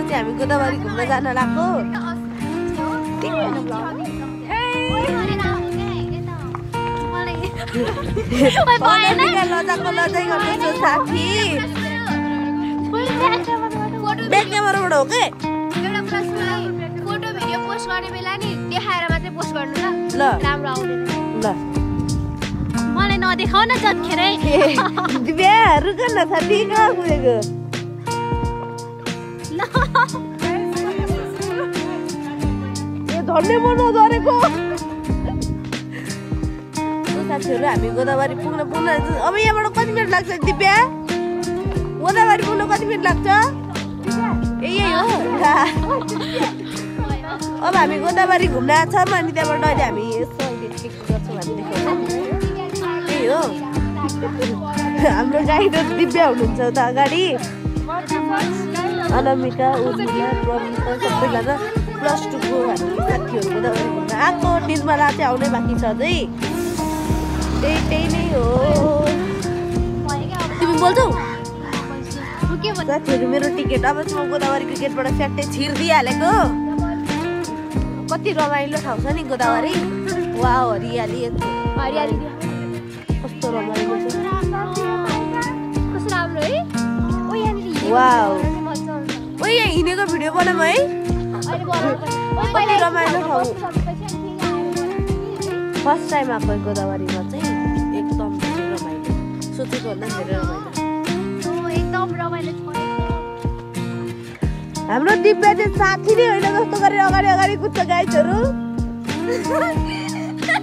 चाहिँ हामी गोदावरी घुम्न जान लाग्यो लजाइ गर्दैछु साथी ब्याक क्यामेराबाट हो के फोटो भिडियो पोस्ट गर्ने बेला नि देखाएर मात्रै पोस्ट गर्नु ल राम्रो आउँदैन ल मलाई नदेखाउ न जतिखेरै दिव्या रुक न साथी कहाँ पुगेको धन्य बनाउ गरेको साथीहरू हामी गोदावरी पुग्न अब यहाँबाट कति मिनट लाग्छ दिव्या गोदावरी पुग्न कति मिनट लाग्छ यही हो अब हामी गोदावरी घुम्न आएको छौँ अनि त्यहाँबाट अहिले हामी यसो अहिले के गर्छौँ हामी देखाउँछौँ त्यही हो हाम्रो गाइड दिव्या हुनुहुन्छ उता अगाडि अनामिका उर्मिला प्रमिता सबैजना +2 को हामी साथीहरू गोदावरी घुम्न आएको निर्मला चाहिँ आउनै बाँकी छ अझै त्यही नै हो तिमी बोल्छौ साथीहरू मेरो टिकट अबसम्म गोदावरीको गेटबाट फ्याट्टै छिर्दिहालेको कति रमाइलो ठाउँ छ नि गोदावरी वा हरियाली कस्तो रमाइलो छ वाउ ओ यहाँ हिँडेको भिडियो बनाऊँ है कति रमाइलो ठाउँ फर्स्ट टाइम आएको गोदावरीमा चाहिँ एकदम धेरै रमाइलो सोचेको भन्दा धेरै रमाइलो हाम्रो दिव्या चाहिँ साथी नै होइन जस्तो गरेर अगाडि कुद्छ गाइजहरू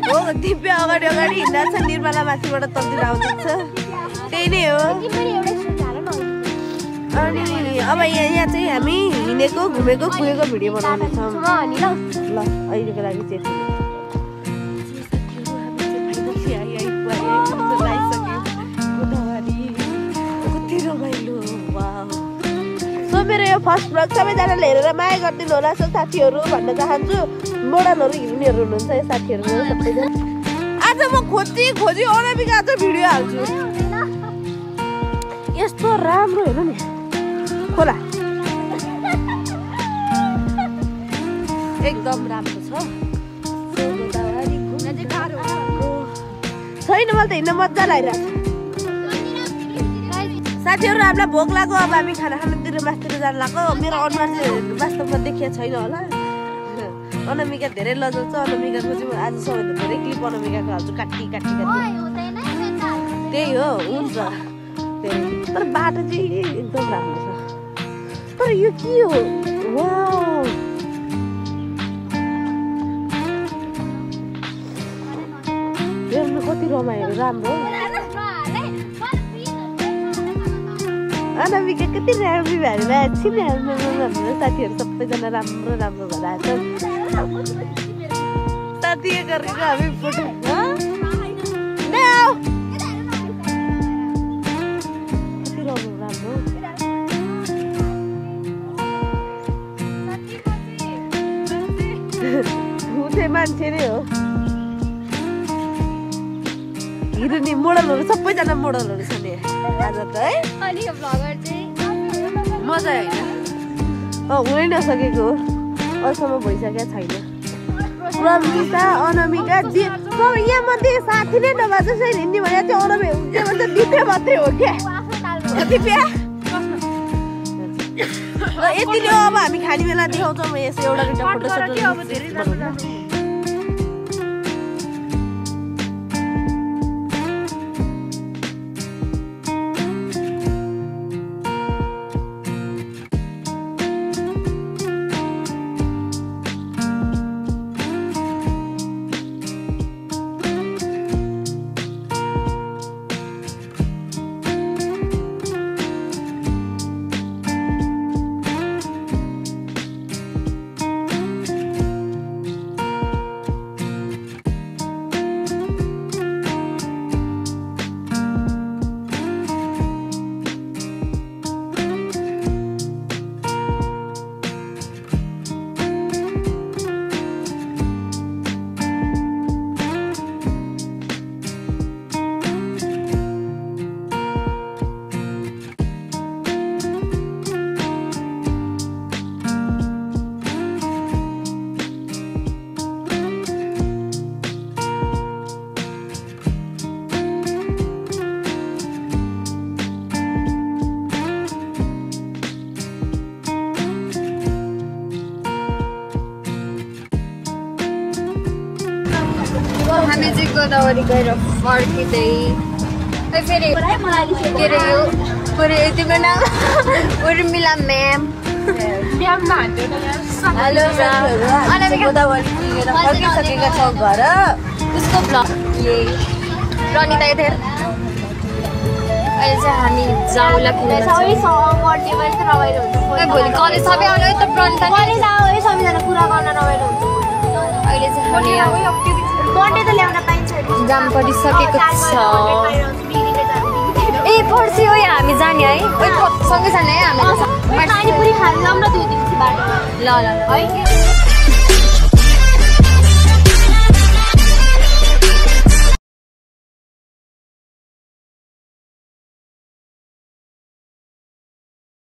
हो दिव्या अगाडि हिँड्दा छ निर्मला माथिबाट तल्तिर आउँदैछ त्यही नै हो अनि अब यहाँ चाहिँ हामी हिँडेको घुमेको पुगेको भिडियो बनाउने छौँ ल अहिलेको लागि चाहिँ मेरो यो फर्स्ट ब्लग सबैजनाले हेरेर माया गरिदिनु होला सो साथीहरू भन्न चाहन्छु मोडलहरू हिँड्नेहरू हुनुहुन्छ यो साथीहरू सबैजना आज म खोजी अनामिका आज भिडियो हाल्छु यस्तो राम्रो हेर्नु नि खोला एकदम राम्रो छ छैन मलाई त हिँड्न मजा लागिरहेको छ साथीहरू हामीलाई भोक लाग्यो अब हामी खाना खानातिर मासतिर जानु लाग्यो मेरो अनुहार चाहिँ वास्तवमा देखिया छैन होला अनामिका धेरै लजाउँछ अनामिकाको चाहिँ आज सबैभन्दा धेरै क्लिप अनामिकाको हाल्छु काटी त्यही हो हुन्छ तर बाटो चाहिँ एकदम राम्रो छ तर यो के हो वाउ हेर्नु कति रमाइलो राम्रो अनामिका कति राम्रो भएर एकछिन हाम्रो साथीहरू सबैजना राम्रो भएर आएको साथी गरेर हामी फोटो कति राम्रो मान्छे नै हो हिरोनी मोडलहरू सबैजना मोडलहरू छ नि आज त है अनि यो भ्लगर चाहिँ मजा होइन हुनै नसकेको अहिलेसम्म भइसकेको छैन प्रमिता अनामिका यहाँ मध्ये साथी नै नभए जसरी हिँड्ने भने चाहिँ के भन्छ दिव्या मात्रै हो क्या दिव्या यति नै हो अब हामी खाने बेला देखाउँछौँ यसो एउटा फोटो हामी चाहिँ गोदावरी गएर फर्किँदै फेरि के अरे यो तिम्रो नाम उर्मिला म्याम हेलो गोदावरी पुगेर फर्किसकेका छौँ घर उसको ब्लग यही रनिता यतै अहिले चाहिँ हामी जाउला खेल्न भोलि कलेज सबै आउनु है त रनिता अहिले चाहिँ हामी जाम परिसकेको छ ए पर्सि हो हामी जाने है सँगै जाने है हामी पानीपुरी खानु जाऊँ न 2 दिन बाद ल